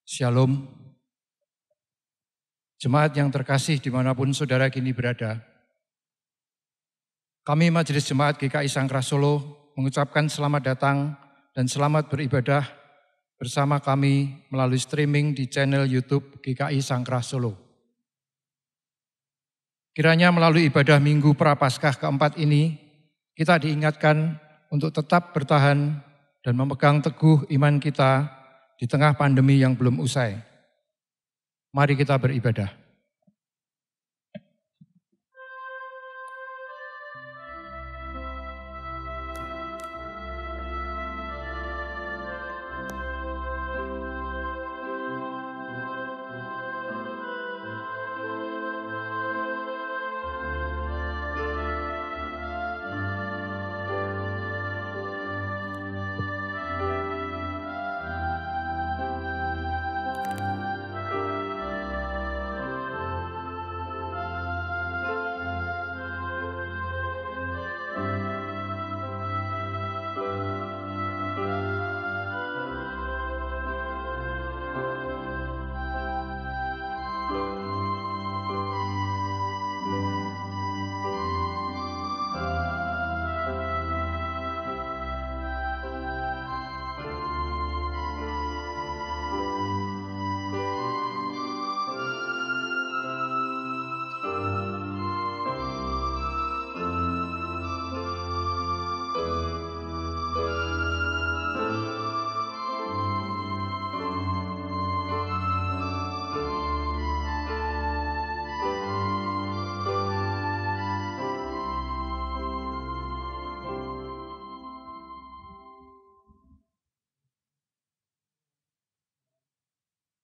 Shalom. Jemaat yang terkasih dimanapun saudara kini berada. Kami Majelis Jemaat GKI Sangkrah Solo mengucapkan selamat datang dan selamat beribadah bersama kami melalui streaming di channel YouTube GKI Sangkrah Solo. Kiranya melalui ibadah Minggu Prapaskah keempat ini, kita diingatkan untuk tetap bertahan dan memegang teguh iman kita di tengah pandemi yang belum usai. Mari kita beribadah.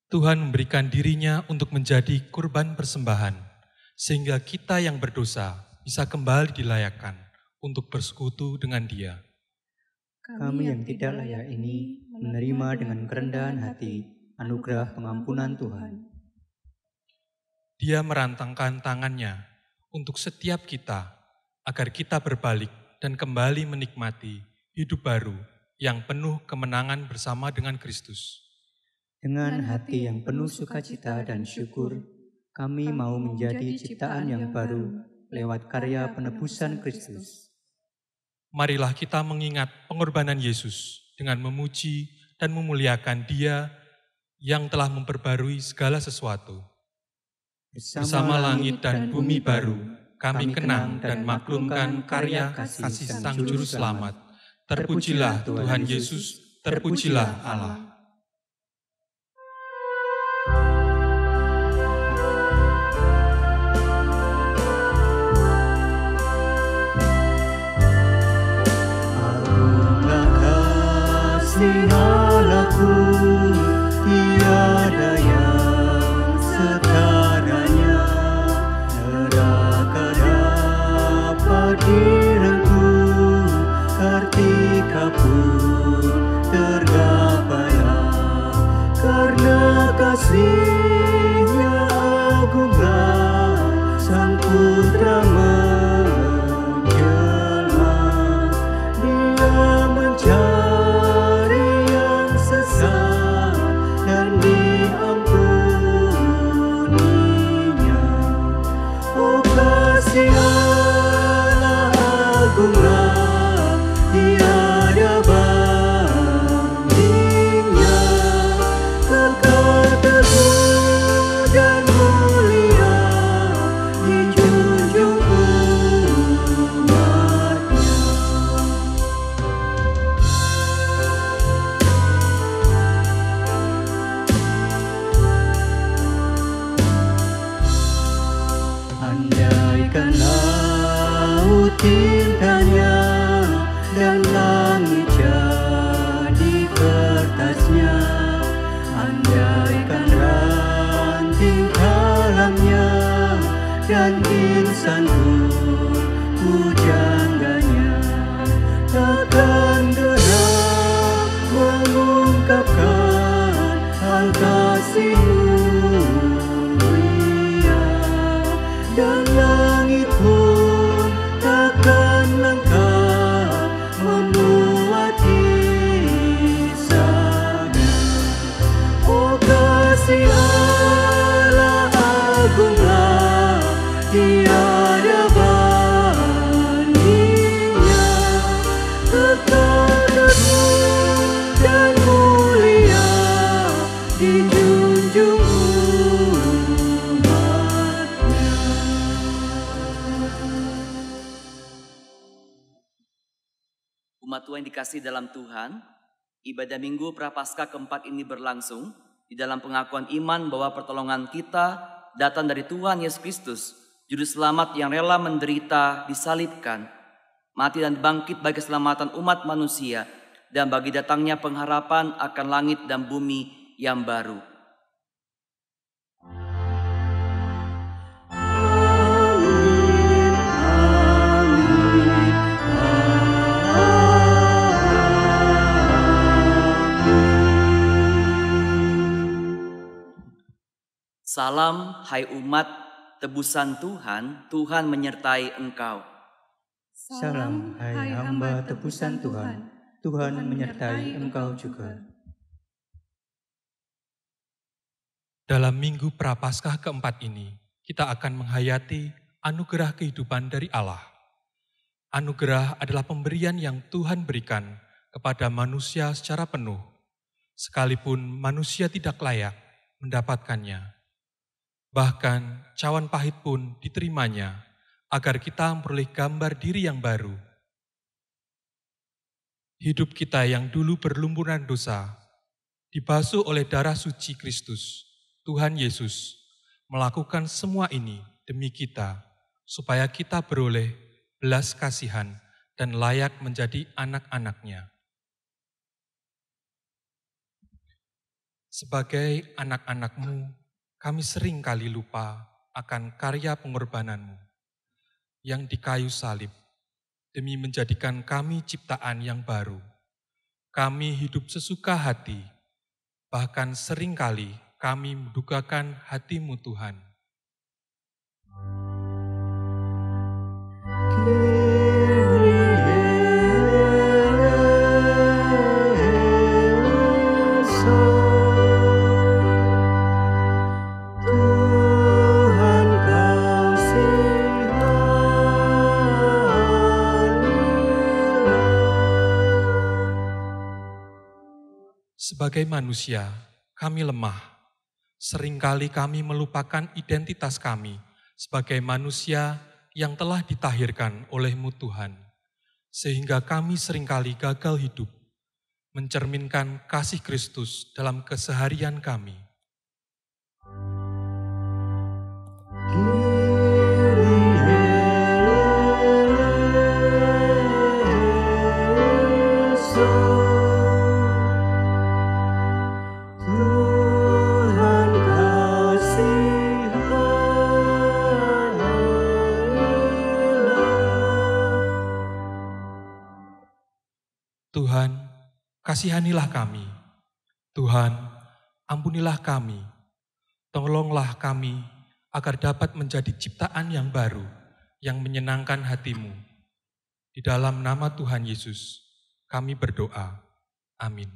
Tuhan memberikan dirinya untuk menjadi kurban persembahan, sehingga kita yang berdosa bisa kembali dilayakkan untuk bersekutu dengan Dia. Kami yang tidak layak ini menerima dengan kerendahan hati anugerah pengampunan Tuhan. Dia merantangkan tangannya untuk setiap kita, agar kita berbalik dan kembali menikmati hidup baru yang penuh kemenangan bersama dengan Kristus. Dengan hati yang penuh sukacita dan syukur, kami mau menjadi ciptaan yang baru lewat karya penebusan Kristus. Marilah kita mengingat pengorbanan Yesus dengan memuji dan memuliakan Dia yang telah memperbarui segala sesuatu. Bersama langit dan bumi baru, kami kenang dan maklumkan karya kasih Sang Juru Selamat. Terpujilah Tuhan Yesus, terpujilah Allah. Allahku, tiada yang setaranya, neraka dapat direngkuh, kartika pun tergapailah, karena kasih-Nya agunglah, Sang Putra menjelma, Dia mencari dan diampuninya. Oh kasih Allah agunglah, tiada bandingnya, kekal teguh dan mulia, dijunjung umatnya. Andaikan laut tintanya dan langit jadi kertasnya, andaikan ranting kalamnya dan insan pun pujangganya, takkan gerak mengungkapkan hal kasih-Mu mulia, dan langit pun takkan lengkap memuat kisahnya. Oh kasih Allah agunglah, tiada bandingnya, kekal teguh dan mulia dijunjung umatnya. Umat Tuhan yang dikasihi dalam Tuhan, ibadah Minggu Prapaskah keempat ini berlangsung di dalam pengakuan iman bahwa pertolongan kita datang dari Tuhan Yesus Kristus, Juru Selamat yang rela menderita, disalibkan, mati dan bangkit bagi keselamatan umat manusia dan bagi datangnya pengharapan akan langit dan bumi yang baru. Salam, hai umat, tebusan Tuhan, Tuhan menyertai engkau. Salam, hai hamba tebusan Tuhan, Tuhan menyertai engkau juga. Dalam Minggu Prapaskah keempat ini, kita akan menghayati anugerah kehidupan dari Allah. Anugerah adalah pemberian yang Tuhan berikan kepada manusia secara penuh, sekalipun manusia tidak layak mendapatkannya. Bahkan cawan pahit pun diterimanya agar kita memperoleh gambar diri yang baru. Hidup kita yang dulu berlumpuran dosa, dibasuh oleh darah suci Kristus, Tuhan Yesus, melakukan semua ini demi kita, supaya kita beroleh belas kasihan dan layak menjadi anak-anak-Nya. Sebagai anak-anak-Mu, kami sering kali lupa akan karya pengorbanan-Mu yang di kayu salib demi menjadikan kami ciptaan yang baru. Kami hidup sesuka hati, bahkan sering kali kami mendukakan hati-Mu Tuhan. Sebagai manusia, kami lemah. Seringkali kami melupakan identitas kami sebagai manusia yang telah ditahirkan oleh-Mu Tuhan. Sehingga kami seringkali gagal hidup, mencerminkan kasih Kristus dalam keseharian kami. Tuhan, kasihanilah kami. Tuhan, ampunilah kami. Tolonglah kami agar dapat menjadi ciptaan yang baru, yang menyenangkan hati-Mu. Di dalam nama Tuhan Yesus, kami berdoa. Amin.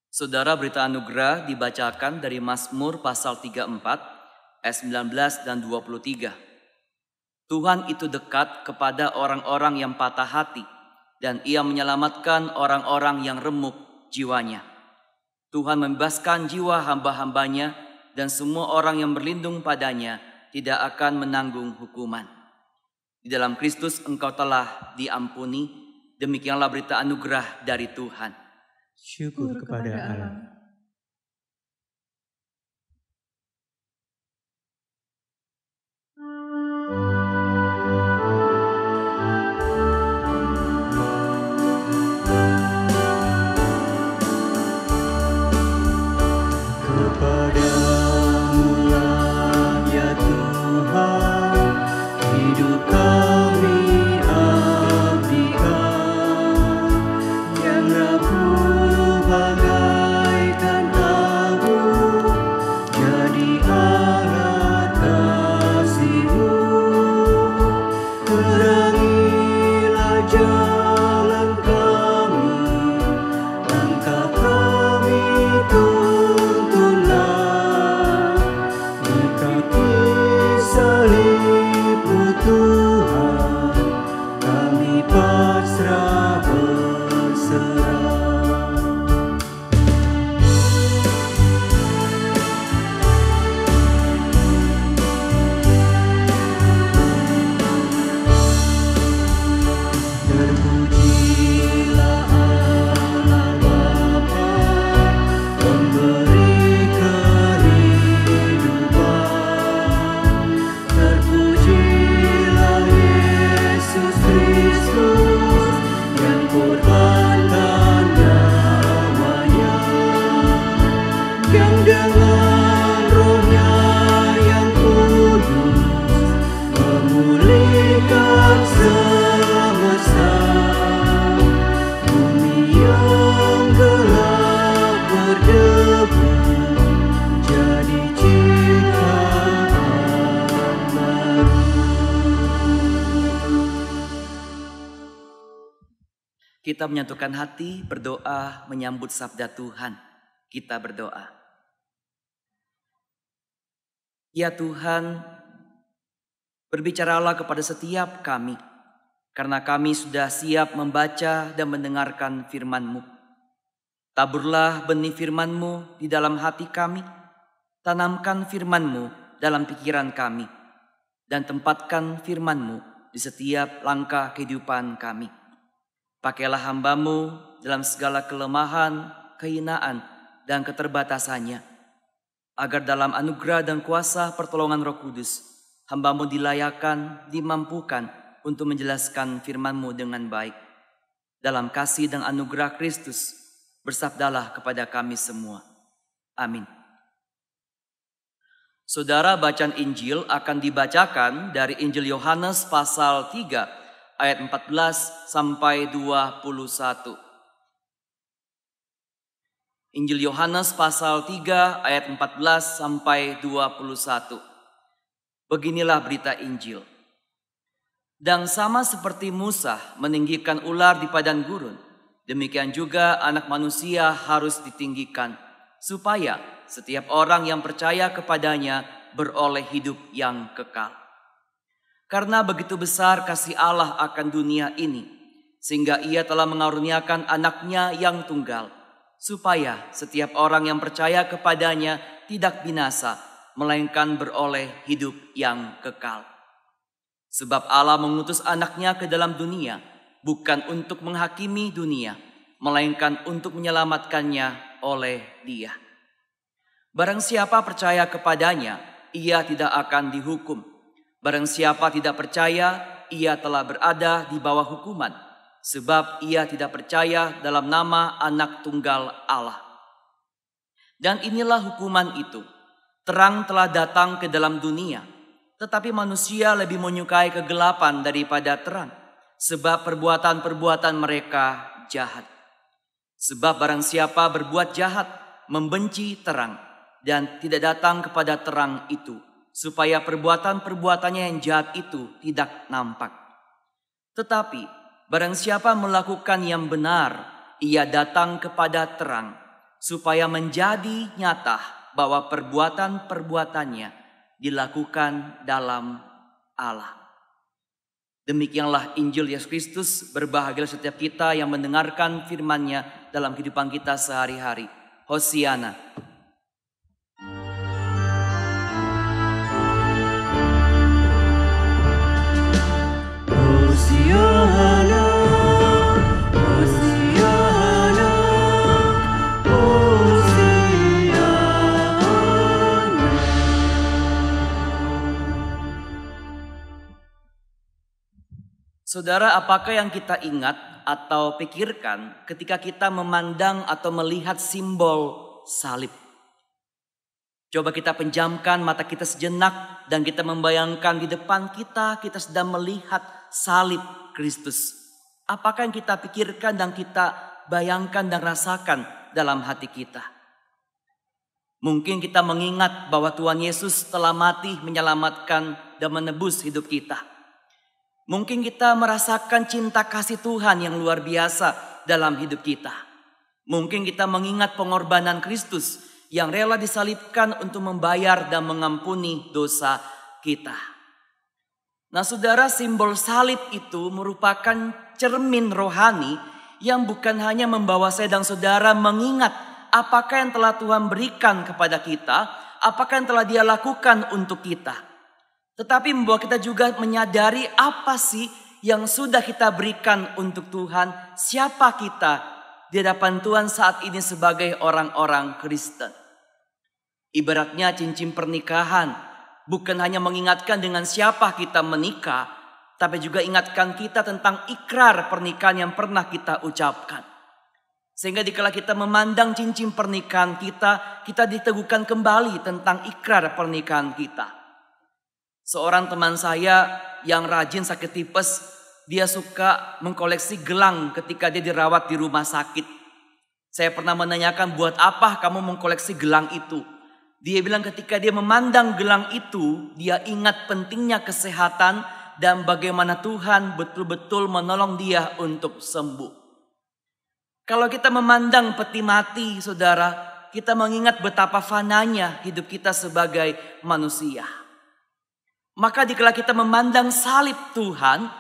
Saudara, berita anugerah dibacakan dari Mazmur pasal 34, ayat 19 dan 23. Tuhan itu dekat kepada orang-orang yang patah hati, dan Ia menyelamatkan orang-orang yang remuk jiwanya. Tuhan membebaskan jiwa hamba-hambanya, dan semua orang yang berlindung padanya tidak akan menanggung hukuman. Di dalam Kristus engkau telah diampuni, demikianlah berita anugerah dari Tuhan. Syukur kepada Allah. Jalan kami, langkah kami kita menyatukan hati berdoa menyambut sabda Tuhan. Kita berdoa. Ya Tuhan, berbicaralah kepada setiap kami, karena kami sudah siap membaca dan mendengarkan firman-Mu. Taburlah benih firman-Mu di dalam hati kami, tanamkan firman-Mu dalam pikiran kami, dan tempatkan firman-Mu di setiap langkah kehidupan kami. Pakailah hamba-Mu dalam segala kelemahan, kehinaan, dan keterbatasannya, agar dalam anugerah dan kuasa pertolongan Roh Kudus, hamba-Mu dilayakan, dimampukan untuk menjelaskan firman-Mu dengan baik. Dalam kasih dan anugerah Kristus, bersabdalah kepada kami semua. Amin. Saudara, bacaan Injil akan dibacakan dari Injil Yohanes pasal 3 ayat 14 sampai 21. Injil Yohanes pasal 3 ayat 14 sampai 21. Beginilah berita Injil. Dan sama seperti Musa meninggikan ular di padang gurun, demikian juga Anak Manusia harus ditinggikan, supaya setiap orang yang percaya kepadanya beroleh hidup yang kekal. Karena begitu besar kasih Allah akan dunia ini, sehingga Ia telah mengaruniakan Anaknya yang tunggal, supaya setiap orang yang percaya kepadanya tidak binasa, melainkan beroleh hidup yang kekal. Sebab Allah mengutus Anaknya ke dalam dunia, bukan untuk menghakimi dunia, melainkan untuk menyelamatkannya oleh Dia. Barang siapa percaya kepadanya, ia tidak akan dihukum. Barang siapa tidak percaya, ia telah berada di bawah hukuman, sebab ia tidak percaya dalam nama Anak Tunggal Allah. Dan inilah hukuman itu, terang telah datang ke dalam dunia, tetapi manusia lebih menyukai kegelapan daripada terang, sebab perbuatan-perbuatan mereka jahat. Sebab barang siapa berbuat jahat, membenci terang, dan tidak datang kepada terang itu, supaya perbuatan-perbuatannya yang jahat itu tidak nampak. Tetapi barang siapa melakukan yang benar, ia datang kepada terang, supaya menjadi nyata bahwa perbuatan-perbuatannya dilakukan dalam Allah. Demikianlah Injil Yesus Kristus. Berbahagialah setiap kita yang mendengarkan firman-Nya dalam kehidupan kita sehari-hari. Hosiana. Hosiana, Hosiana, Hosiana. Saudara, apakah yang kita ingat atau pikirkan ketika kita memandang atau melihat simbol salib? Coba kita penjamkan mata kita sejenak dan kita membayangkan di depan kita sedang melihat salib Kristus. Apakah yang kita pikirkan dan kita bayangkan dan rasakan dalam hati kita? Mungkin kita mengingat bahwa Tuhan Yesus telah mati menyelamatkan dan menebus hidup kita. Mungkin kita merasakan cinta kasih Tuhan yang luar biasa dalam hidup kita. Mungkin kita mengingat pengorbanan Kristus yang rela disalibkan untuk membayar dan mengampuni dosa kita. Nah saudara, simbol salib itu merupakan cermin rohani yang bukan hanya membawa saya dan saudara mengingat apakah yang telah Tuhan berikan kepada kita, apakah yang telah Dia lakukan untuk kita. Tetapi membawa kita juga menyadari apa sih yang sudah kita berikan untuk Tuhan, siapa kita di hadapan Tuhan saat ini sebagai orang-orang Kristen. Ibaratnya cincin pernikahan, bukan hanya mengingatkan dengan siapa kita menikah, tapi juga ingatkan kita tentang ikrar pernikahan yang pernah kita ucapkan. Sehingga dikala kita memandang cincin pernikahan kita diteguhkan kembali tentang ikrar pernikahan kita. Seorang teman saya yang rajin sakit tipes, dia suka mengkoleksi gelang ketika dia dirawat di rumah sakit. Saya pernah menanyakan, buat apa kamu mengkoleksi gelang itu? Dia bilang ketika dia memandang gelang itu, dia ingat pentingnya kesehatan dan bagaimana Tuhan betul-betul menolong dia untuk sembuh. Kalau kita memandang peti mati, saudara, kita mengingat betapa fananya hidup kita sebagai manusia. Maka dikala kita memandang salib Tuhan,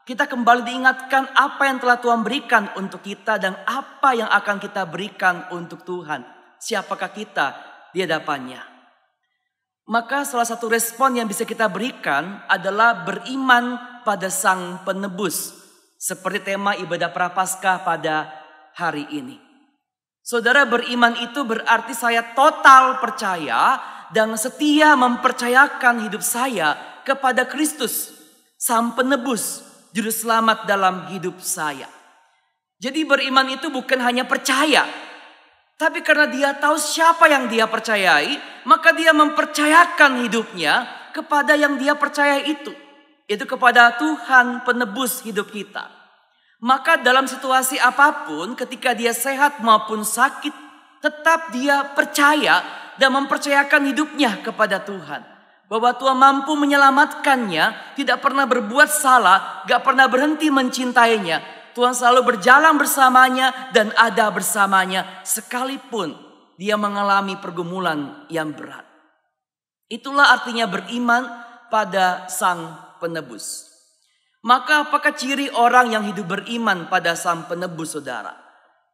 kita kembali diingatkan apa yang telah Tuhan berikan untuk kita dan apa yang akan kita berikan untuk Tuhan. Siapakah kita di hadapannya? Maka salah satu respon yang bisa kita berikan adalah beriman pada Sang Penebus. Seperti tema ibadah Prapaskah pada hari ini. Saudara, beriman itu berarti saya total percaya dan setia mempercayakan hidup saya kepada Kristus, Sang Penebus, Juru Selamat dalam hidup saya. Jadi beriman itu bukan hanya percaya, tapi karena dia tahu siapa yang dia percayai, maka dia mempercayakan hidupnya kepada yang dia percaya itu. Itu kepada Tuhan penebus hidup kita. Maka dalam situasi apapun, ketika dia sehat maupun sakit, tetap dia percaya dan mempercayakan hidupnya kepada Tuhan. Bahwa Tuhan mampu menyelamatkannya, tidak pernah berbuat salah, gak pernah berhenti mencintainya. Tuhan selalu berjalan bersamanya dan ada bersamanya sekalipun dia mengalami pergumulan yang berat. Itulah artinya beriman pada Sang Penebus. Maka apakah ciri orang yang hidup beriman pada Sang Penebus, saudara?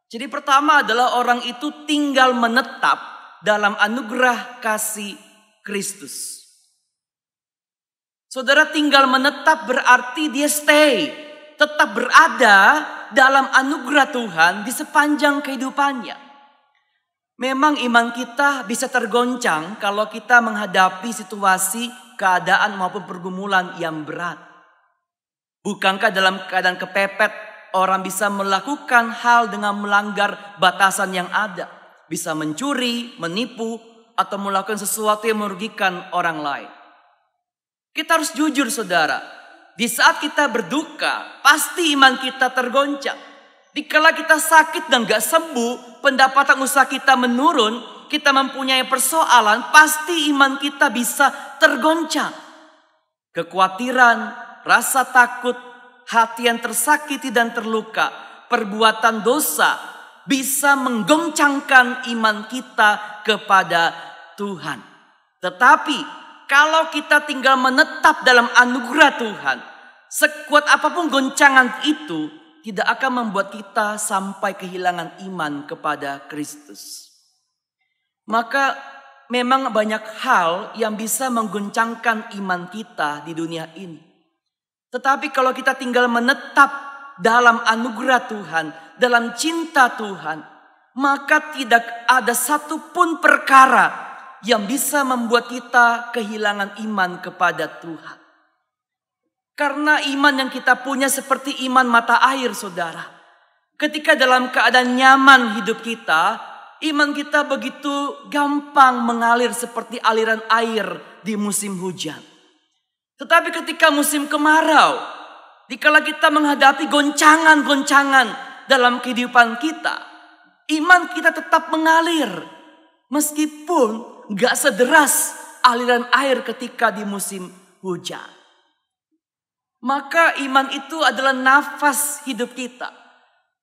Jadi pertama adalah orang itu tinggal menetap dalam anugerah kasih Kristus. Saudara, tinggal menetap berarti dia stay. Tetap berada dalam anugerah Tuhan di sepanjang kehidupannya. Memang iman kita bisa tergoncang kalau kita menghadapi situasi, keadaan maupun pergumulan yang berat. Bukankah dalam keadaan kepepet orang bisa melakukan hal dengan melanggar batasan yang ada? Bisa mencuri, menipu, atau melakukan sesuatu yang merugikan orang lain. Kita harus jujur, saudara. Di saat kita berduka, pasti iman kita tergoncang. Dikala kita sakit dan gak sembuh, pendapatan usaha kita menurun, kita mempunyai persoalan, pasti iman kita bisa tergoncang. Kekhawatiran, rasa takut, hati yang tersakiti dan terluka, perbuatan dosa bisa menggoncangkan iman kita kepada Tuhan. Tetapi kalau kita tinggal menetap dalam anugerah Tuhan, sekuat apapun goncangan itu tidak akan membuat kita sampai kehilangan iman kepada Kristus. Maka memang banyak hal yang bisa menggoncangkan iman kita di dunia ini. Tetapi kalau kita tinggal menetap dalam anugerah Tuhan, dalam cinta Tuhan, maka tidak ada satupun perkara yang bisa membuat kita kehilangan iman kepada Tuhan. Karena iman yang kita punya seperti iman mata air, saudara. Ketika dalam keadaan nyaman hidup kita, iman kita begitu gampang mengalir seperti aliran air di musim hujan. Tetapi ketika musim kemarau, dikala kita menghadapi goncangan-goncangan dalam kehidupan kita, iman kita tetap mengalir. Meskipun gak sederas aliran air ketika di musim hujan. Maka iman itu adalah nafas hidup kita.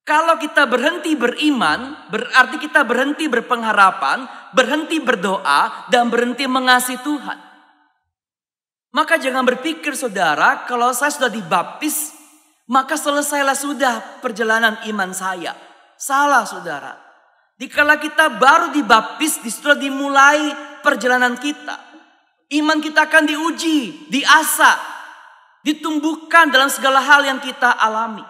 Kalau kita berhenti beriman, berarti kita berhenti berpengharapan, berhenti berdoa, dan berhenti mengasihi Tuhan. Maka jangan berpikir, saudara, kalau saya sudah dibaptis, maka selesailah sudah perjalanan iman saya. Salah, saudara. Dikala kita baru dibaptis, disuruh dimulai perjalanan kita. Iman kita akan diuji, diasah, ditumbuhkan dalam segala hal yang kita alami.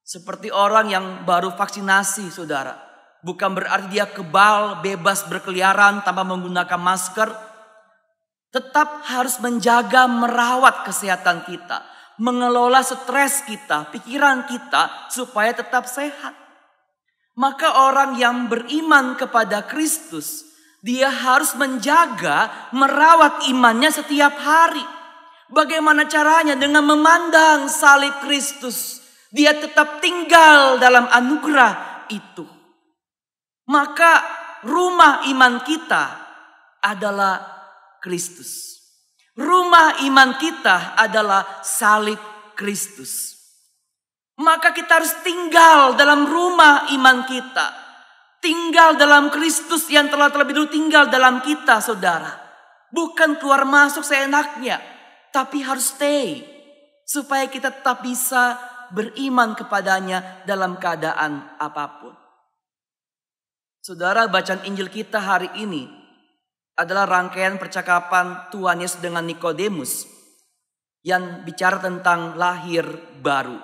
Seperti orang yang baru vaksinasi, saudara. Bukan berarti dia kebal, bebas berkeliaran tanpa menggunakan masker. Tetap harus menjaga, merawat kesehatan kita. Mengelola stres kita, pikiran kita supaya tetap sehat. Maka orang yang beriman kepada Kristus, dia harus menjaga, merawat imannya setiap hari. Bagaimana caranya? Dengan memandang salib Kristus. Dia tetap tinggal dalam anugerah itu. Maka rumah iman kita adalah Kristus. Rumah iman kita adalah salib Kristus. Maka kita harus tinggal dalam rumah iman kita. Tinggal dalam Kristus yang telah terlebih dulu tinggal dalam kita, saudara. Bukan keluar masuk seenaknya, tapi harus stay. Supaya kita tetap bisa beriman kepadanya dalam keadaan apapun. Saudara, bacaan Injil kita hari ini adalah rangkaian percakapan Tuhan Yesus dengan Nikodemus yang bicara tentang lahir baru.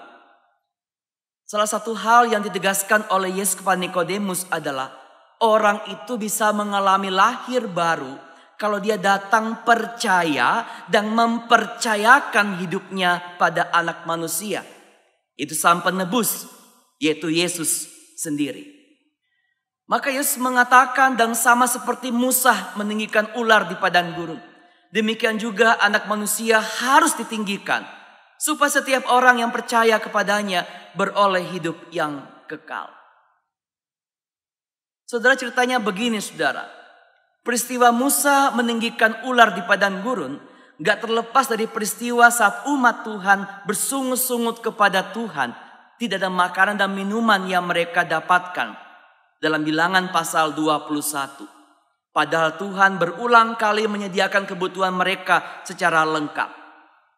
Salah satu hal yang ditegaskan oleh Yesus kepada Nikodemus adalah orang itu bisa mengalami lahir baru kalau dia datang percaya dan mempercayakan hidupnya pada anak manusia. Itu Sang Penebus, yaitu Yesus sendiri. Maka Yesus mengatakan, dan sama seperti Musa meninggikan ular di padang gurun, demikian juga anak manusia harus ditinggikan, supaya setiap orang yang percaya kepadanya beroleh hidup yang kekal. Saudara, ceritanya begini, saudara. Peristiwa Musa meninggikan ular di padang gurun gak terlepas dari peristiwa saat umat Tuhan bersungut-sungut kepada Tuhan. Tidak ada makanan dan minuman yang mereka dapatkan. Dalam Bilangan pasal 21. Padahal Tuhan berulang kali menyediakan kebutuhan mereka secara lengkap.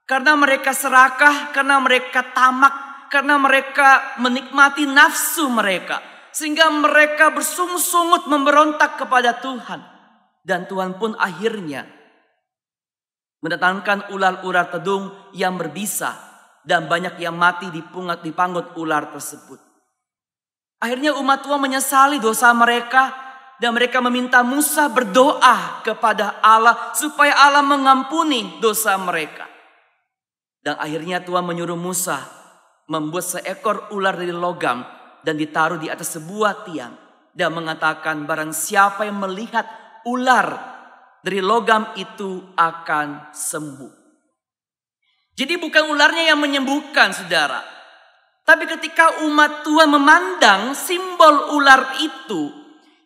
Karena mereka serakah, karena mereka tamak, karena mereka menikmati nafsu mereka. Sehingga mereka bersungut-sungut memberontak kepada Tuhan. Dan Tuhan pun akhirnya mendatangkan ular-ular tedung yang berbisa. Dan banyak yang mati dipanggut ular tersebut. Akhirnya umat Tuhan menyesali dosa mereka. Dan mereka meminta Musa berdoa kepada Allah supaya Allah mengampuni dosa mereka. Dan akhirnya Tuhan menyuruh Musa membuat seekor ular dari logam dan ditaruh di atas sebuah tiang. Dan mengatakan barang siapa yang melihat ular dari logam itu akan sembuh. Jadi bukan ularnya yang menyembuhkan, saudara. Tapi ketika umat Tuhan memandang simbol ular itu,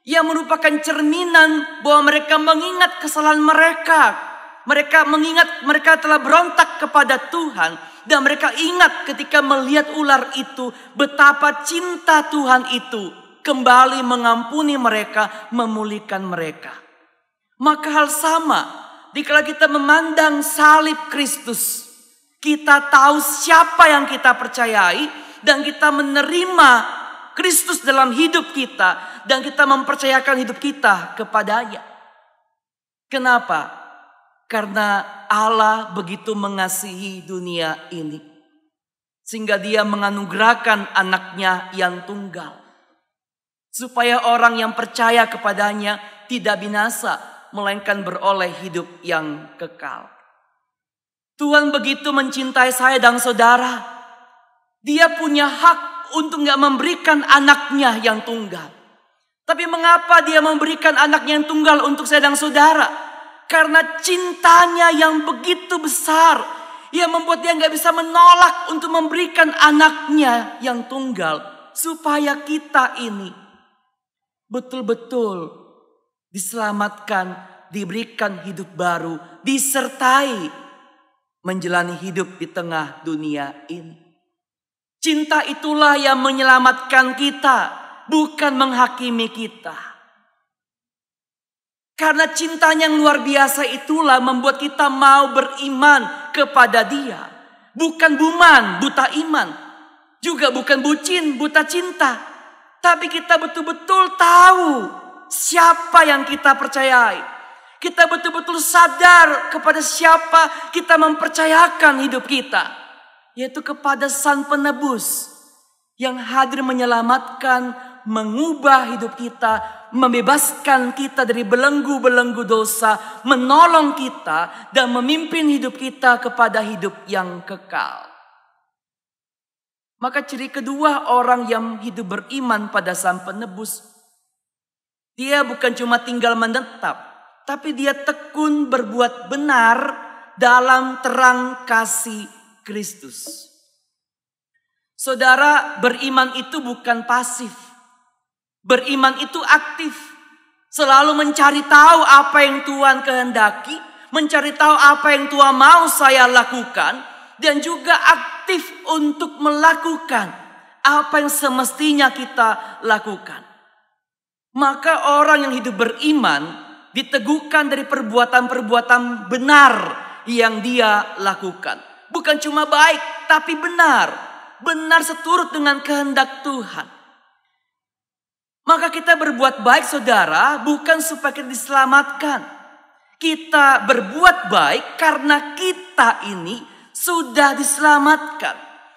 yang merupakan cerminan bahwa mereka mengingat kesalahan mereka. Mereka mengingat mereka telah berontak kepada Tuhan. Dan mereka ingat ketika melihat ular itu, betapa cinta Tuhan itu kembali mengampuni mereka, memulihkan mereka. Maka hal sama, dikala kita memandang salib Kristus, kita tahu siapa yang kita percayai, dan kita menerima Kristus dalam hidup kita. Dan kita mempercayakan hidup kita kepadanya. Kenapa? Karena Allah begitu mengasihi dunia ini. Sehingga dia menganugerahkan anaknya yang tunggal. Supaya orang yang percaya kepadanya tidak binasa, melainkan beroleh hidup yang kekal. Tuhan begitu mencintai saya dan saudara. Dia punya hak untuk gak memberikan anaknya yang tunggal. Tapi mengapa dia memberikan anaknya yang tunggal untuk saya dan saudara? Karena cintanya yang begitu besar. Yang membuat dia gak bisa menolak untuk memberikan anaknya yang tunggal. Supaya kita ini betul-betul diselamatkan, diberikan hidup baru, disertai menjalani hidup di tengah dunia ini. Cinta itulah yang menyelamatkan kita, bukan menghakimi kita. Karena cintanya yang luar biasa itulah membuat kita mau beriman kepada Dia. Bukan buman, buta iman. Juga bukan bucin, buta cinta. Tapi kita betul-betul tahu siapa yang kita percayai. Kita betul-betul sadar kepada siapa kita mempercayakan hidup kita. Yaitu kepada Sang Penebus yang hadir menyelamatkan, mengubah hidup kita, membebaskan kita dari belenggu-belenggu dosa, menolong kita dan memimpin hidup kita kepada hidup yang kekal. Maka ciri kedua orang yang hidup beriman pada Sang Penebus, dia bukan cuma tinggal menetap, tapi dia tekun berbuat benar dalam terang kasih Kristus. Saudara, beriman itu bukan pasif. Beriman itu aktif. Selalu mencari tahu apa yang Tuhan kehendaki. Mencari tahu apa yang Tuhan mau saya lakukan. Dan juga aktif untuk melakukan apa yang semestinya kita lakukan. Maka orang yang hidup beriman diteguhkan dari perbuatan-perbuatan benar yang dia lakukan. Bukan cuma baik, tapi benar. Benar seturut dengan kehendak Tuhan. Maka kita berbuat baik, saudara, bukan supaya kita diselamatkan. Kita berbuat baik karena kita ini sudah diselamatkan.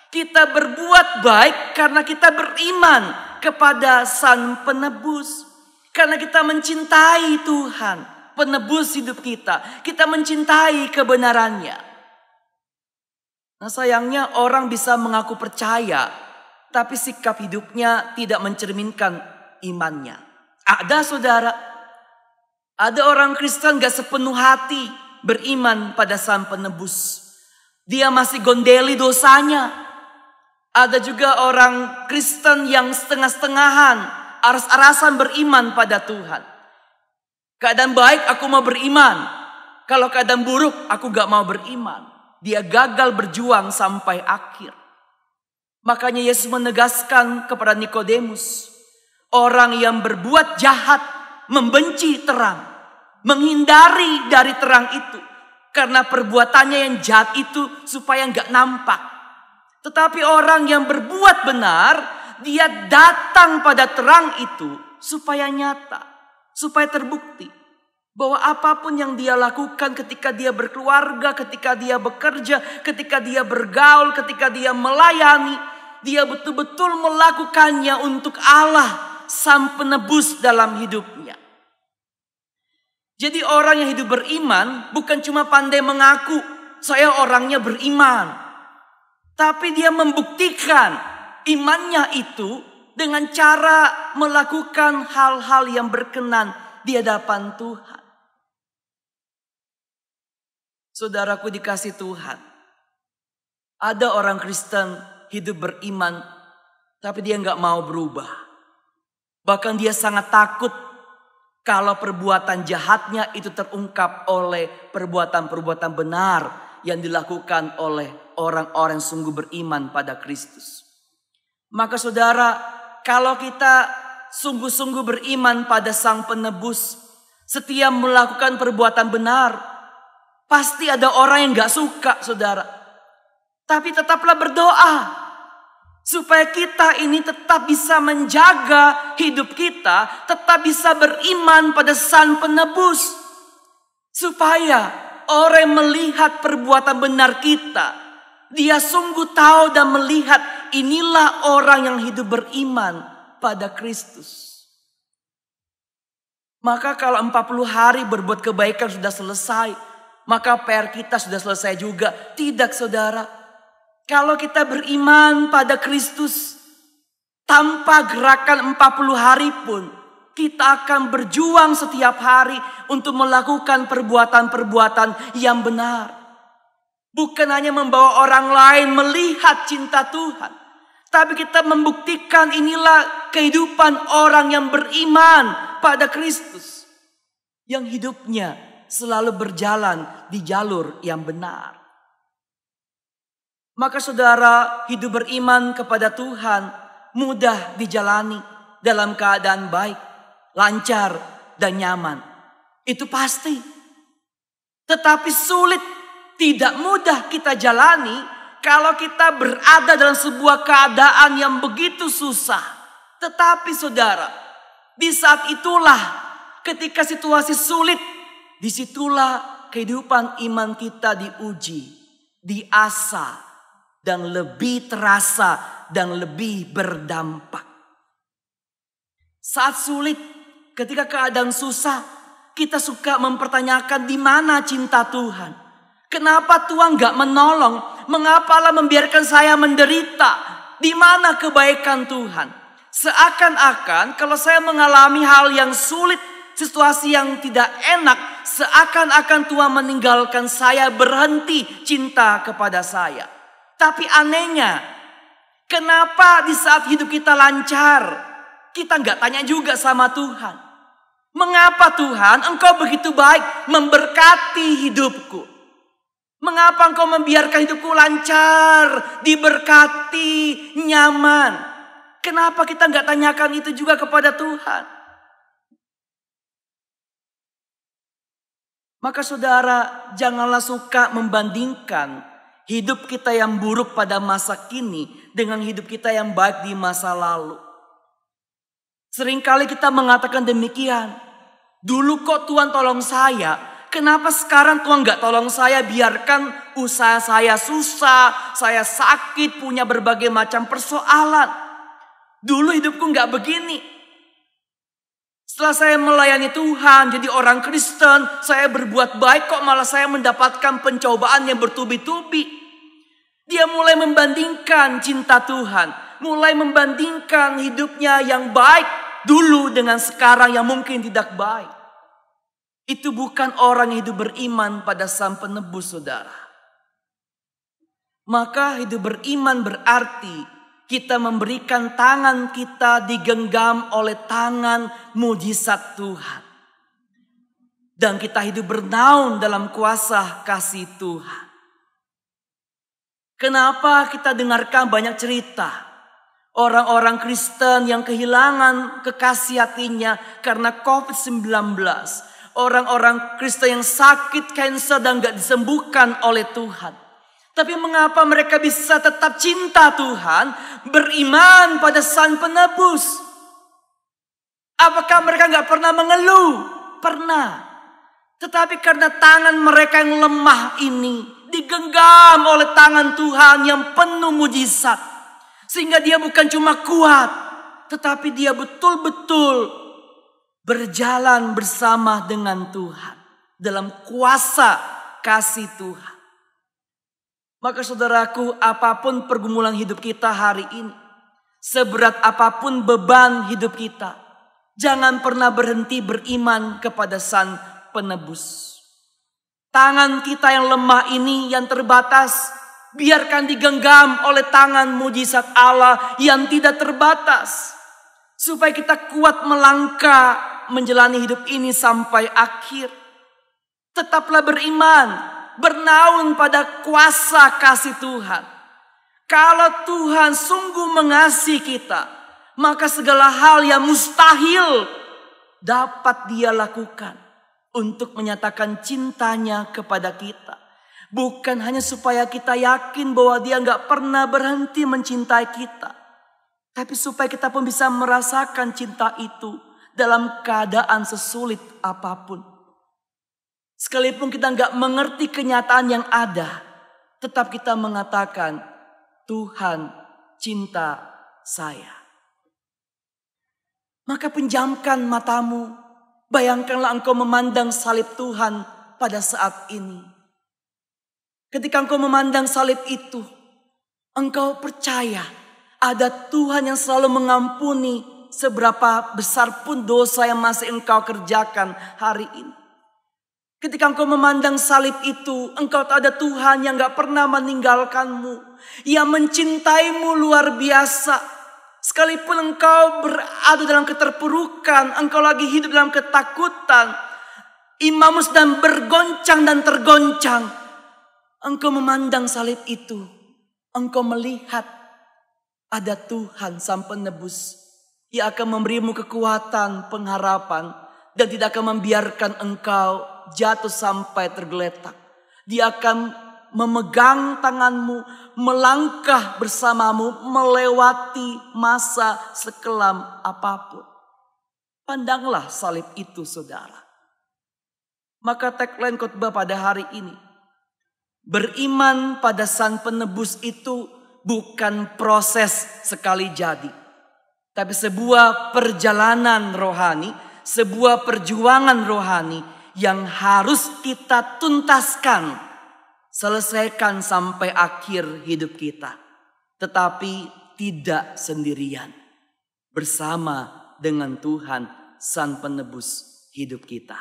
Kita berbuat baik karena kita beriman kepada Sang Penebus. Karena kita mencintai Tuhan, penebus hidup kita. Kita mencintai kebenarannya. Nah, sayangnya orang bisa mengaku percaya, tapi sikap hidupnya tidak mencerminkan imannya. Ada, saudara, ada orang Kristen gak sepenuh hati beriman pada Sang Penebus. Dia masih gondeli dosanya. Ada juga orang Kristen yang setengah-setengahan, aras-arasan beriman pada Tuhan. Keadaan baik aku mau beriman. Kalau keadaan buruk aku gak mau beriman. Dia gagal berjuang sampai akhir. Makanya Yesus menegaskan kepada Nikodemus, orang yang berbuat jahat membenci terang, menghindari dari terang itu, karena perbuatannya yang jahat itu supaya gak nampak. Tetapi orang yang berbuat benar, dia datang pada terang itu supaya nyata, supaya terbukti bahwa apapun yang dia lakukan ketika dia berkeluarga, ketika dia bekerja, ketika dia bergaul, ketika dia melayani, dia betul-betul melakukannya untuk Allah, Sang Penebus dalam hidupnya. Jadi orang yang hidup beriman bukan cuma pandai mengaku, saya orangnya beriman. Tapi dia membuktikan imannya itu dengan cara melakukan hal-hal yang berkenan di hadapan Tuhan. Saudaraku dikasih Tuhan, ada orang Kristen hidup beriman, tapi dia nggak mau berubah. Bahkan dia sangat takut kalau perbuatan jahatnya itu terungkap oleh perbuatan-perbuatan benar yang dilakukan oleh orang-orang yang sungguh beriman pada Kristus. Maka saudara, kalau kita sungguh-sungguh beriman pada Sang Penebus, setiap melakukan perbuatan benar, pasti ada orang yang gak suka, saudara. Tapi tetaplah berdoa supaya kita ini tetap bisa menjaga hidup kita, tetap bisa beriman pada Sang Penebus. Supaya orang yang melihat perbuatan benar kita, dia sungguh tahu dan melihat inilah orang yang hidup beriman pada Kristus. Maka kalau 40 hari berbuat kebaikan sudah selesai, maka PR kita sudah selesai juga. Tidak, saudara. Kalau kita beriman pada Kristus, tanpa gerakan 40 hari pun, kita akan berjuang setiap hari untuk melakukan perbuatan-perbuatan yang benar. Bukan hanya membawa orang lain melihat cinta Tuhan, tapi kita membuktikan inilah kehidupan orang yang beriman pada Kristus, yang hidupnya selalu berjalan di jalur yang benar. Maka saudara, hidup beriman kepada Tuhan mudah dijalani dalam keadaan baik, lancar dan nyaman. Itu pasti. Tetapi sulit, tidak mudah kita jalani kalau kita berada dalam sebuah keadaan yang begitu susah. Tetapi saudara, di saat itulah ketika situasi sulit, disitulah kehidupan iman kita diuji, diasah, dan lebih terasa dan lebih berdampak. Saat sulit, ketika keadaan susah, kita suka mempertanyakan di mana cinta Tuhan. Kenapa Tuhan gak menolong? Mengapa Allah membiarkan saya menderita? Di mana kebaikan Tuhan? Seakan-akan kalau saya mengalami hal yang sulit, situasi yang tidak enak, seakan-akan Tuhan meninggalkan saya, berhenti cinta kepada saya. Tapi anehnya, kenapa di saat hidup kita lancar, kita gak tanya juga sama Tuhan? Mengapa Tuhan engkau begitu baik memberkati hidupku? Mengapa engkau membiarkan hidupku lancar, diberkati, nyaman? Kenapa kita nggak tanyakan itu juga kepada Tuhan? Maka saudara, janganlah suka membandingkan hidup kita yang buruk pada masa kini dengan hidup kita yang baik di masa lalu. Seringkali kita mengatakan demikian. Dulu kok Tuhan tolong saya, kenapa sekarang Tuhan gak tolong saya? Biarkan usaha saya susah, saya sakit, punya berbagai macam persoalan. Dulu hidupku gak begini. Setelah saya melayani Tuhan, jadi orang Kristen, saya berbuat baik kok malah saya mendapatkan pencobaan yang bertubi-tubi. Dia mulai membandingkan cinta Tuhan, mulai membandingkan hidupnya yang baik dulu dengan sekarang yang mungkin tidak baik. Itu bukan orang yang hidup beriman pada Sang Penebus, saudara. Maka hidup beriman berarti kita memberikan tangan kita digenggam oleh tangan mujizat Tuhan. Dan kita hidup bernaung dalam kuasa kasih Tuhan. Kenapa kita dengarkan banyak cerita orang-orang Kristen yang kehilangan kekasih hatinya karena COVID-19. Orang-orang Kristen yang sakit kanker dan gak disembuhkan oleh Tuhan. Tapi mengapa mereka bisa tetap cinta Tuhan, beriman pada Sang Penebus? Apakah mereka gak pernah mengeluh? Pernah. Tetapi karena tangan mereka yang lemah ini digenggam oleh tangan Tuhan yang penuh mujizat. Sehingga dia bukan cuma kuat, tetapi dia betul-betul berjalan bersama dengan Tuhan. Dalam kuasa kasih Tuhan. Maka saudaraku, apapun pergumulan hidup kita hari ini, seberat apapun beban hidup kita, jangan pernah berhenti beriman kepada Sang Penebus. Tangan kita yang lemah ini, yang terbatas, biarkan digenggam oleh tangan mujizat Allah yang tidak terbatas. Supaya kita kuat melangkah menjalani hidup ini sampai akhir. Tetaplah beriman, bernaung pada kuasa kasih Tuhan. Kalau Tuhan sungguh mengasihi kita, maka segala hal yang mustahil dapat Dia lakukan untuk menyatakan cintanya kepada kita. Bukan hanya supaya kita yakin bahwa Dia gak pernah berhenti mencintai kita, tapi supaya kita pun bisa merasakan cinta itu dalam keadaan sesulit apapun. Sekalipun kita nggak mengerti kenyataan yang ada, tetap kita mengatakan, Tuhan cinta saya. Maka penjamkan matamu, bayangkanlah engkau memandang salib Tuhan pada saat ini. Ketika engkau memandang salib itu, engkau percaya ada Tuhan yang selalu mengampuni seberapa besar pun dosa yang masih engkau kerjakan hari ini. Ketika engkau memandang salib itu, engkau tak ada Tuhan yang gak pernah meninggalkanmu, yang mencintaimu luar biasa. Sekalipun engkau berada dalam keterpurukan, engkau lagi hidup dalam ketakutan, imanmu sedang bergoncang dan tergoncang, engkau memandang salib itu, engkau melihat ada Tuhan Sang Penebus yang akan memberimu kekuatan, pengharapan, dan tidak akan membiarkan engkau jatuh sampai tergeletak. Dia akan memegang tanganmu, melangkah bersamamu, melewati masa sekelam apapun. Pandanglah salib itu, saudara. Maka tagline khotbah pada hari ini, beriman pada Sang Penebus itu bukan proses sekali jadi, tapi sebuah perjalanan rohani, sebuah perjuangan rohani yang harus kita tuntaskan, selesaikan sampai akhir hidup kita. Tetapi tidak sendirian, bersama dengan Tuhan Sang Penebus hidup kita.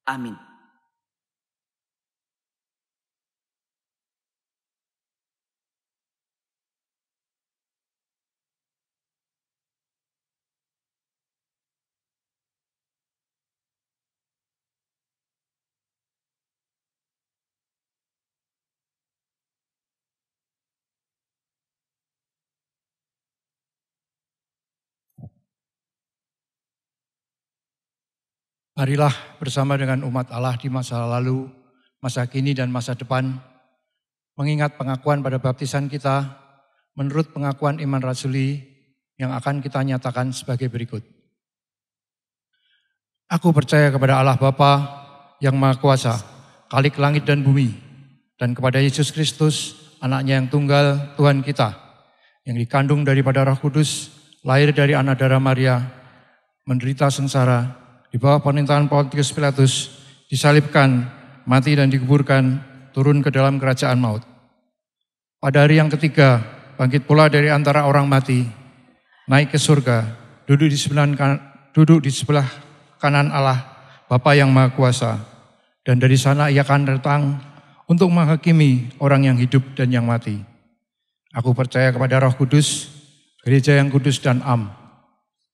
Amin. Marilah bersama dengan umat Allah di masa lalu, masa kini dan masa depan, mengingat pengakuan pada baptisan kita menurut pengakuan iman rasuli yang akan kita nyatakan sebagai berikut. Aku percaya kepada Allah Bapa yang Maha Kuasa, Khalik langit dan bumi, dan kepada Yesus Kristus, anaknya yang tunggal, Tuhan kita, yang dikandung daripada Roh Kudus, lahir dari anak darah Maria, menderita sengsara, di bawah pemerintahan Pontius Pilatus, disalibkan, mati dan dikuburkan, turun ke dalam kerajaan maut. Pada hari yang ketiga, bangkit pula dari antara orang mati, naik ke surga, duduk di sebelah kanan Allah, Bapa yang Maha Kuasa, dan dari sana ia akan datang untuk menghakimi orang yang hidup dan yang mati. Aku percaya kepada Roh Kudus, gereja yang kudus dan am,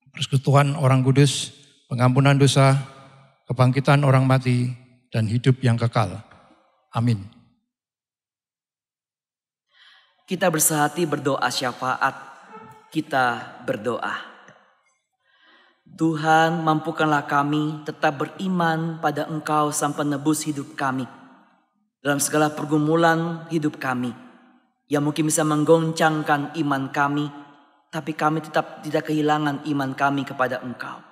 persekutuan orang kudus, pengampunan dosa, kebangkitan orang mati, dan hidup yang kekal. Amin. Kita bersehati berdoa syafaat. Kita berdoa. Tuhan, mampukanlah kami tetap beriman pada Engkau Sang Penebus hidup kami. Dalam segala pergumulan hidup kami, yang mungkin bisa menggoncangkan iman kami, tapi kami tetap tidak kehilangan iman kami kepada Engkau.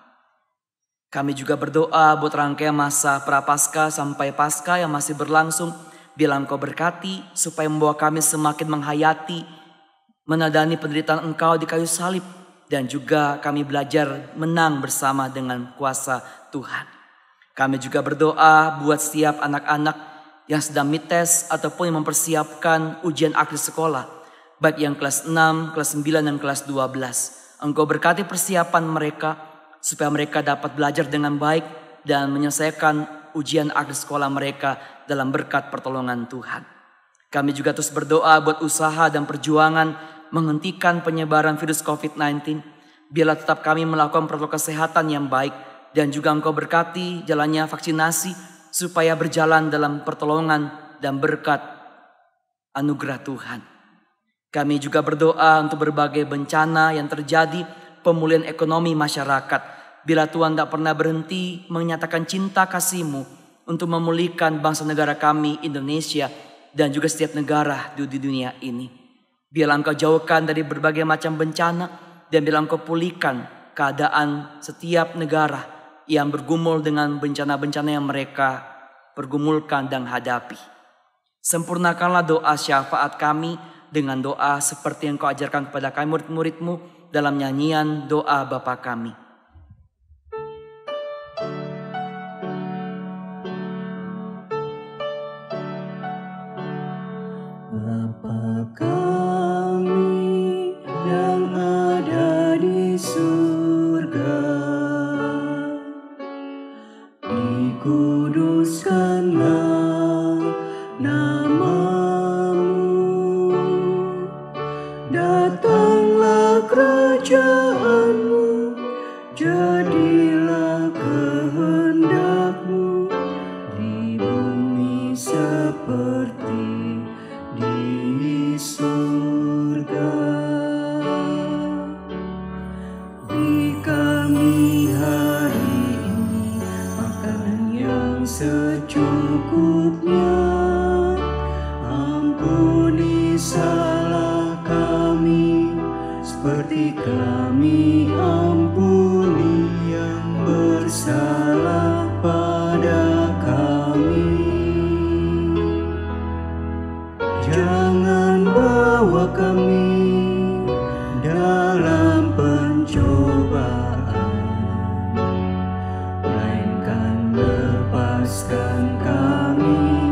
Kami juga berdoa buat rangkaian masa Prapaskah sampai Paskah yang masih berlangsung. Bilang Engkau berkati supaya membawa kami semakin menghayati, menadani penderitaan Engkau di kayu salib. Dan juga kami belajar menang bersama dengan kuasa Tuhan. Kami juga berdoa buat setiap anak-anak yang sedang mites ataupun yang mempersiapkan ujian akhir sekolah. Baik yang kelas 6, kelas 9, dan kelas 12. Engkau berkati persiapan mereka supaya mereka dapat belajar dengan baik dan menyelesaikan ujian akhir sekolah mereka dalam berkat pertolongan Tuhan. Kami juga terus berdoa buat usaha dan perjuangan menghentikan penyebaran virus COVID-19. Biarlah tetap kami melakukan protokol kesehatan yang baik dan juga Engkau berkati jalannya vaksinasi supaya berjalan dalam pertolongan dan berkat anugerah Tuhan. Kami juga berdoa untuk berbagai bencana yang terjadi, pemulihan ekonomi masyarakat. Bila Tuhan tak pernah berhenti menyatakan cinta kasih-Mu untuk memulihkan bangsa negara kami Indonesia dan juga setiap negara di dunia ini. Biarlah Engkau jauhkan dari berbagai macam bencana dan biarlah Engkau pulihkan keadaan setiap negara yang bergumul dengan bencana-bencana yang mereka pergumulkan dan hadapi. Sempurnakanlah doa syafaat kami dengan doa seperti yang Engkau ajarkan kepada kami murid-murid-Mu dalam nyanyian doa Bapa kami. Bapa kami yang ada di surga, dikuduskanlah nama-Mu, datanglah kerajaan-Mu, jadilah kehendak-Mu di bumi seperti di surga. Beri kami hari ini makanan yang secukupnya. Ampuni salah kami seperti kami ampuni yang bersalah pada kami. Jangan bawa kami dalam pencobaan, melainkan lepaskan kami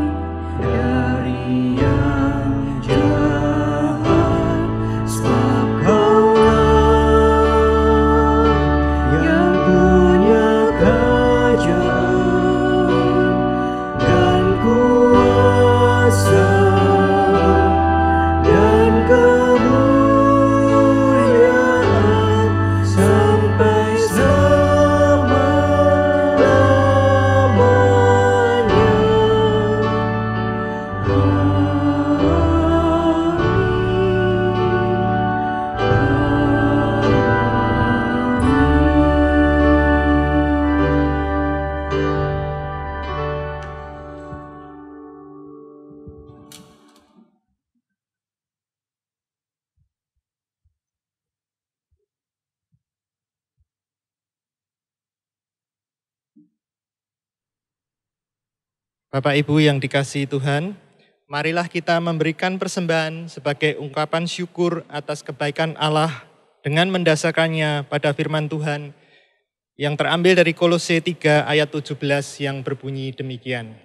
dari yang jahat. Sebab Kaulah yang punya Bapak Ibu yang dikasihi Tuhan, marilah kita memberikan persembahan sebagai ungkapan syukur atas kebaikan Allah dengan mendasarkannya pada firman Tuhan yang terambil dari Kolose 3 ayat 17 yang berbunyi demikian.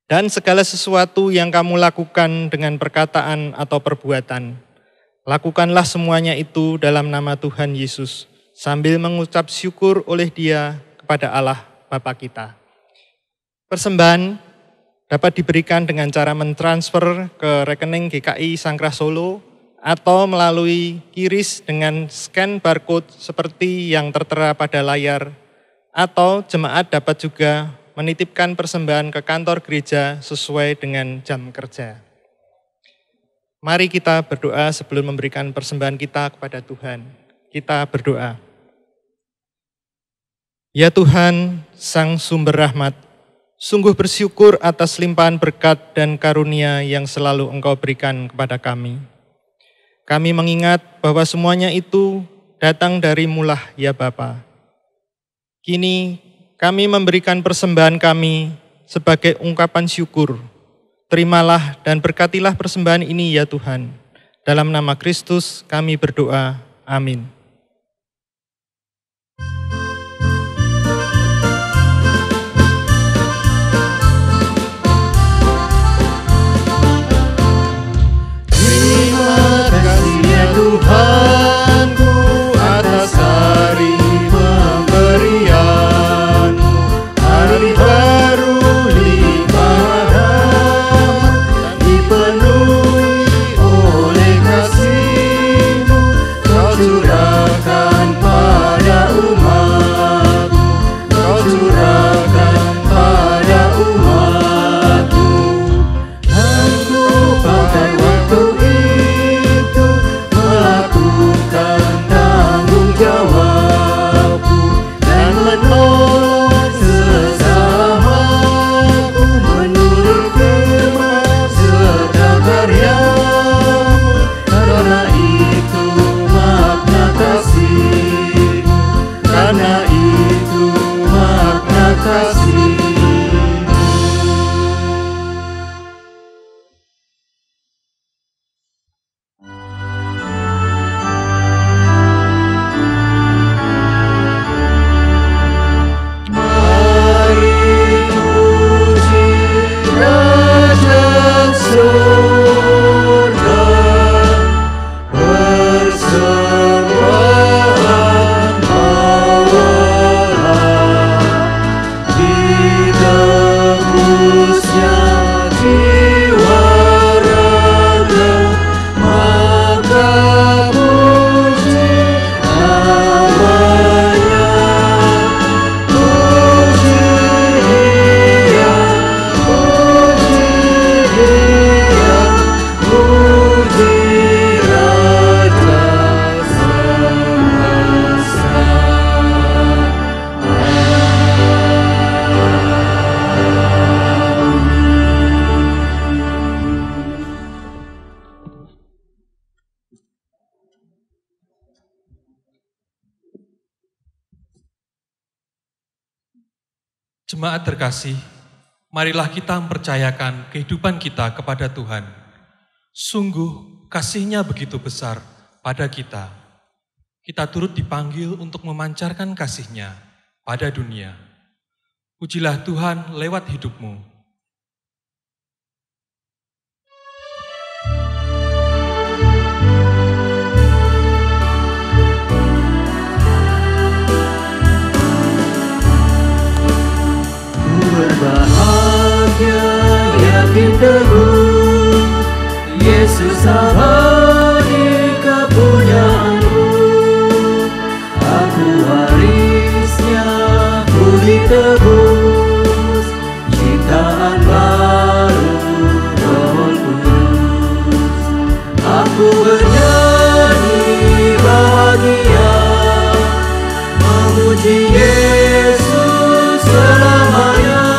Dan segala sesuatu yang kamu lakukan dengan perkataan atau perbuatan, lakukanlah semuanya itu dalam nama Tuhan Yesus, sambil mengucap syukur oleh Dia kepada Allah Bapa kita. Persembahan dapat diberikan dengan cara mentransfer ke rekening GKI Sangkrah Solo atau melalui QRIS dengan scan barcode seperti yang tertera pada layar, atau jemaat dapat juga menitipkan persembahan ke kantor gereja sesuai dengan jam kerja. Mari kita berdoa sebelum memberikan persembahan kita kepada Tuhan. Kita berdoa. Ya Tuhan, Sang Sumber Rahmat, sungguh bersyukur atas limpahan berkat dan karunia yang selalu Engkau berikan kepada kami. Kami mengingat bahwa semuanya itu datang dari-Mu-lah ya Bapa. Kini kami memberikan persembahan kami sebagai ungkapan syukur. Terimalah dan berkatilah persembahan ini ya Tuhan. Dalam nama Kristus kami berdoa. Amin. Tuhanku atas hari pemberian-Mu, hari baru limpah rahmat, dipenuhi oleh kasih-Mu, Kau curahkan pada umat-Mu, Kau curahkan pada umat-Mu, dan Ku pakai waktu melakukan tanggung jawabku dan menolong sesamaku menurut firman serta karya-Mu. Karena itu makna kasih-Mu, karena itu makna kasih-Mu. Jemaat terkasih, marilah kita mempercayakan kehidupan kita kepada Tuhan. Sungguh kasih-Nya begitu besar pada kita. Kita turut dipanggil untuk memancarkan kasih-Nya pada dunia. Pujilah Tuhan lewat hidupmu. Berbahagia, yakin teguh, Yesus abadi kepunyaanku. Aku warisnya, ku ditebus, ciptaan baru Roh Kudus. Aku bernyanyi bahagia, memuji Yesus selamanya.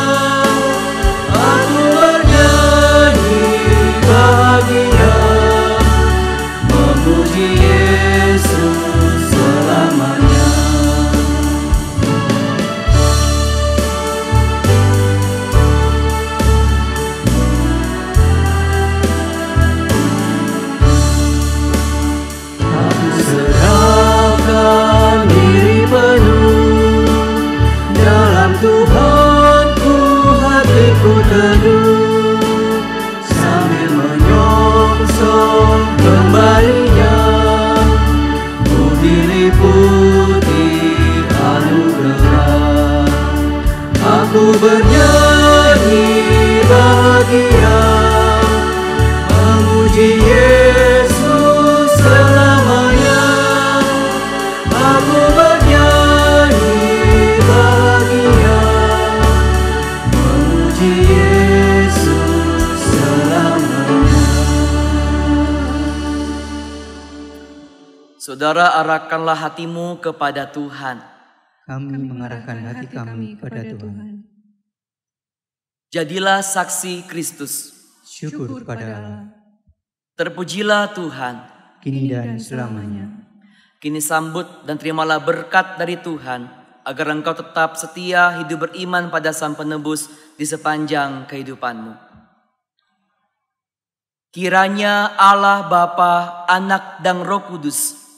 bernyanyi bahagia, memuji Yesus selamanya. Aku bernyanyi bahagia, memuji Yesus selamanya. Saudara, arahkanlah hatimu kepada Tuhan. Kami mengarahkan hati kami kepada Tuhan. Jadilah saksi Kristus. Syukur pada Allah, Terpujilah Tuhan. kini dan selamanya. Kini sambut dan terimalah berkat dari Tuhan, agar engkau tetap setia hidup beriman pada Sang Penebus di sepanjang kehidupanmu. Kiranya Allah Bapa, Anak, dan Roh Kudus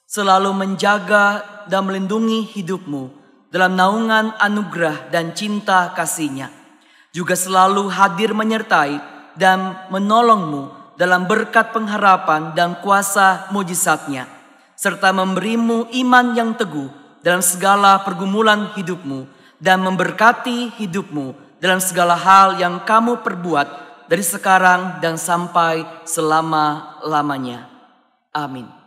selalu menjaga dan melindungi hidupmu dalam naungan anugerah dan cinta kasih-Nya, juga selalu hadir menyertai dan menolongmu dalam berkat pengharapan dan kuasa mujizat-Nya, serta memberimu iman yang teguh dalam segala pergumulan hidupmu dan memberkati hidupmu dalam segala hal yang kamu perbuat dari sekarang dan sampai selama-lamanya. Amin.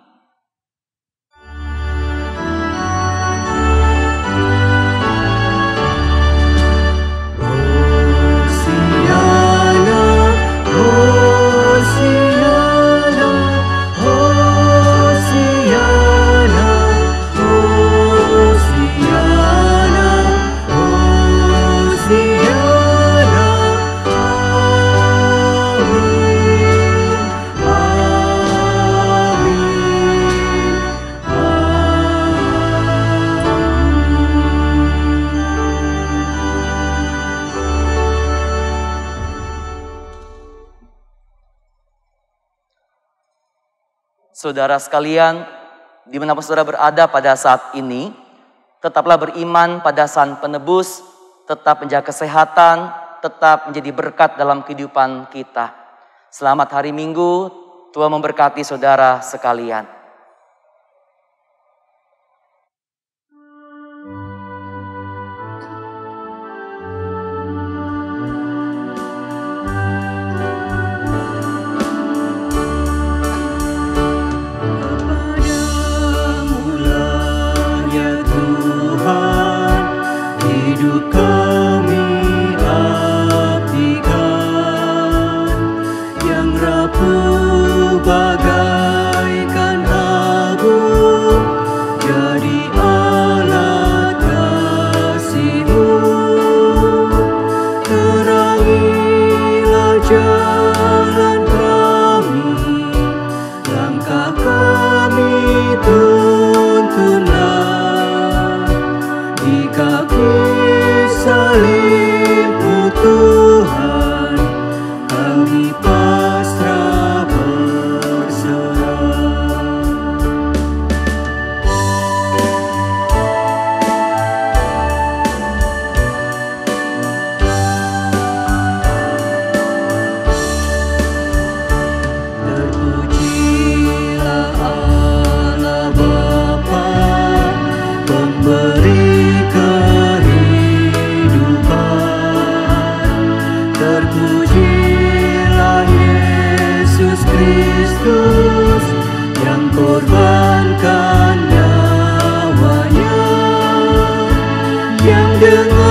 Saudara sekalian, dimanapun saudara berada pada saat ini, tetaplah beriman pada Sang Penebus, tetap menjaga kesehatan, tetap menjadi berkat dalam kehidupan kita. Selamat hari Minggu, Tuhan memberkati saudara sekalian. Dengan